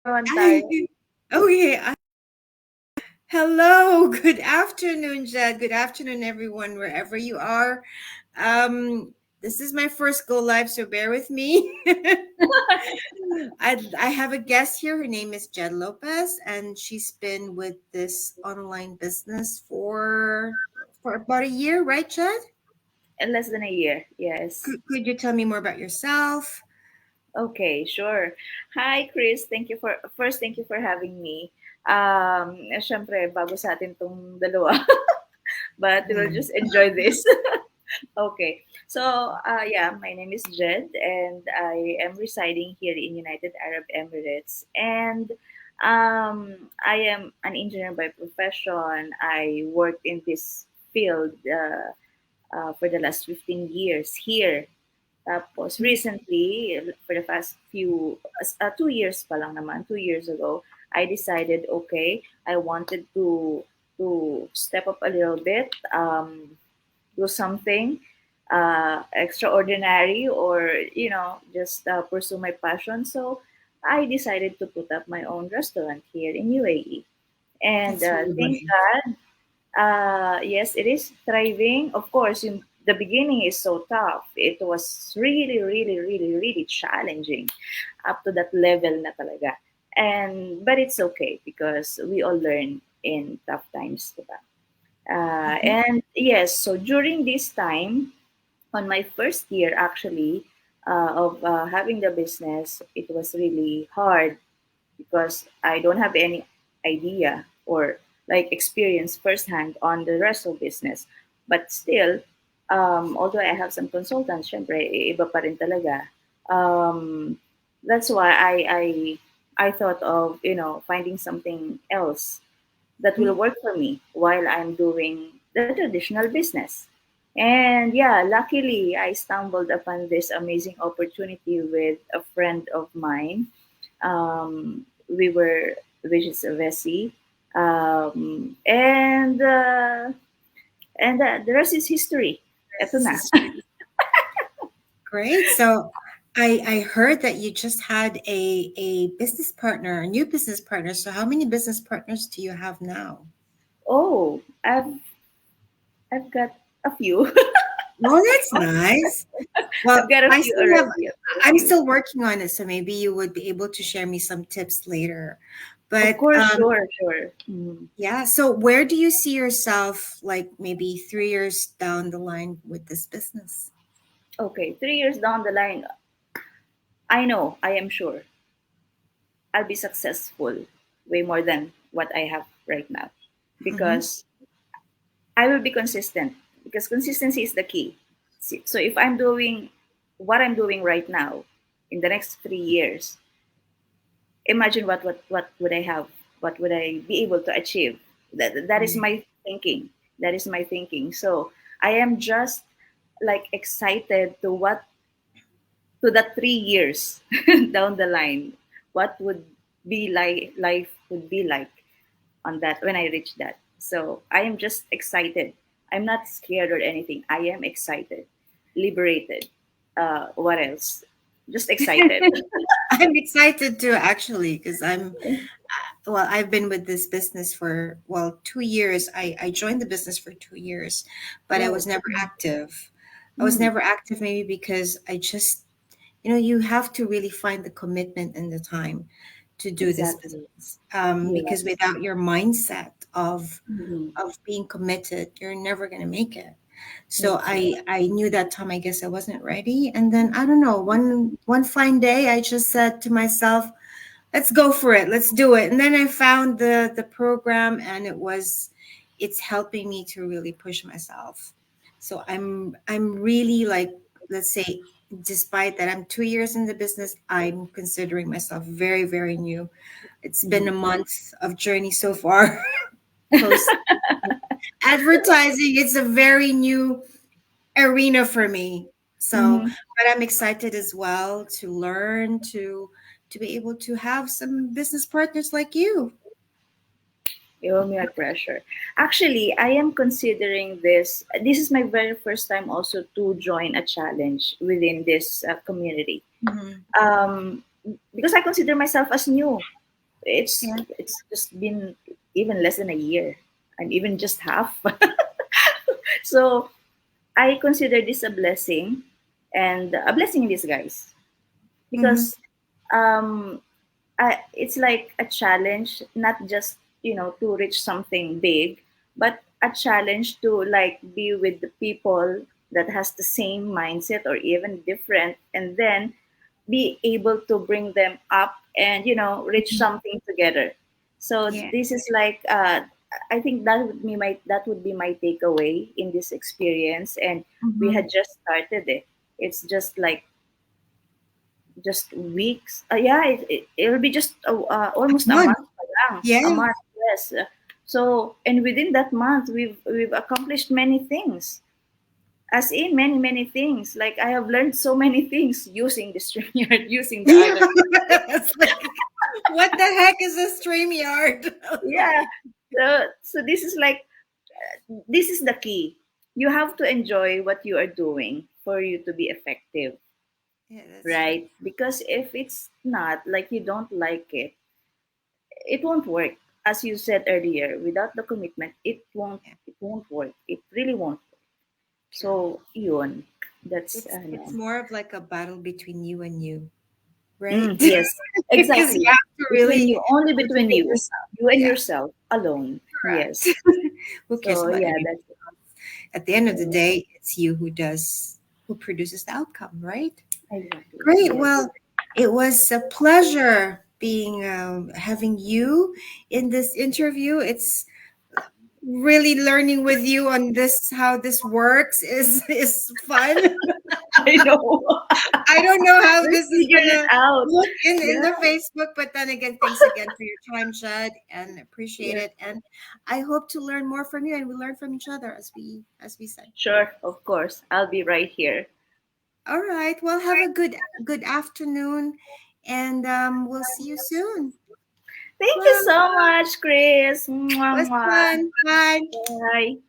naman Hi. tayo. Okay. Hello. Good afternoon, Jed. Good afternoon, everyone, wherever you are. This is my first go live, so bear with me. I have a guest here. Her name is Jed Lopez, and she's been with this online business for about a year, right, Jed? In less than a year, yes. Could you tell me more about yourself? Okay, sure. Hi, Chris. Thank you for having me. Syempre, bago sa atin tong dalawa. But we'll just enjoy this. Okay. So, yeah, my name is Jed, and I am residing here in United Arab Emirates. And I am an engineer by profession. I worked in this field for the last 15 years here. Tapos recently, for the past 2 years pa lang naman, 2 years ago, I decided, okay, I wanted to step up a little bit, do something extraordinary, or just pursue my passion. So I decided to put up my own restaurant here in UAE, and That's really thank great. God. Yes, it is thriving. Of course, the beginning is so tough. It was really, really, really, really challenging up to that level na talaga. But it's okay because we all learn in tough times, diba? Mhm. And yes, so during this time, on my first year actually of having the business, it was really hard because I don't have any idea or like experience firsthand on the wrestle business. But still, although I have some consultants, syempre, iba pa rin talaga. Um, that's why I thought of, finding something else that will work for me while I'm doing the traditional business. And yeah, luckily, I stumbled upon this amazing opportunity with a friend of mine. We were, which is Vessi, and the rest is history. Eto This na. is great. So I heard that you just had a business partner, a new business partner. So how many business partners do you have now? Oh, I've got a few. Oh, that's nice. Well, I've got a I few still have already. I've got a I'm few. still working on it, so maybe you would be able to share me some tips later. Of But course, sure, sure. Mhm. yeah, so where do you see yourself like maybe 3 years down the line with this business? Okay, 3 years down the line, I know, I am sure I'll be successful way more than what I have right now Mm-hmm. because I will be consistent because consistency is the key. So if I'm doing what I'm doing right now in the next 3 years, imagine what would I have? What would I be able to achieve? That is my thinking. That is my thinking. So I am just like excited to that 3 years down the line. What would be like life would be like on that when I reach that. So I am just excited. I'm not scared or anything. I am excited, liberated. What else? Just excited. I'm excited too, actually, because I've been with this business for, well, 2 years. I joined the business for 2 years, but I was Oh, never active. I was mm, never active maybe because I just, you have to really find the commitment and the time to do this exactly. business. Because Yes. without your mindset Mm-hmm. of being committed, you're never gonna make it. So Exactly. I knew that time, I guess I wasn't ready. And then I don't know, one fine day I just said to myself, let's go for it, let's do it. And then I found the program, and it's helping me to really push myself. So I'm really like, let's say, despite that I'm 2 years in the business, I'm considering myself very, very new. It's been a Mm-hmm. month of journey so far. Post advertising, it's a very new arena for me. So, Mm-hmm. but I'm excited as well to learn to be able to have some business partners like you. You owe me a pressure. Actually, I am considering this. This is my very first time also to join a challenge within this community. Mhm. Um, because I consider myself as new. It's Yeah. it's just been even less than a year, and even just half. So I consider this a blessing, and a blessing in disguise, Mm-hmm. because it's like a challenge, not just to reach something big, but a challenge to like be with the people that has the same mindset or even different, and then be able to bring them up and reach something together. So Yeah. this is like I think that would be my takeaway in this experience, and we Mm-hmm. had just started it. It's just like just weeks. Yeah, it'll be just almost a One. month pa lang. A Yeah. month, yes. So, and within that month, we've accomplished many things. As in many, many things. Like I have learned so many things using the StreamYard, using the Yeah. other. It's like, what the heck is a StreamYard? Yeah. So this is the key. You have to enjoy what you are doing for you to be effective, Yeah, that's true. right? Because if it's not like you don't like it won't work. As you said earlier, without the commitment, Yeah, it won't work. It really won't. true. So yun, that's It's more of like a battle between you and you, right? yes, Because you exactly. have to Between really you, only between motivate you, yourself. you and Yeah, yourself alone. correct. Yes. Who cares So about yeah, anyone that's else? At the end of the yeah, day, it's you who produces the outcome, right? exactly. Great. Yes. Well, it was a pleasure being having you in this interview. It's really learning with you on this how this works is fun. I know. I don't know how We're this is figuring it gonna out. look in Yeah. the Facebook, but then again, thanks again for your time, Judd, and appreciate Yeah. it. And I hope to learn more from you, and we learn from each other as we said. Sure. Of course. I'll be right here. All right. Well, have a good afternoon, and we'll see you soon. Thank you Well, so much, Chris. Mwah, was mwah. fun. Bye. Bye.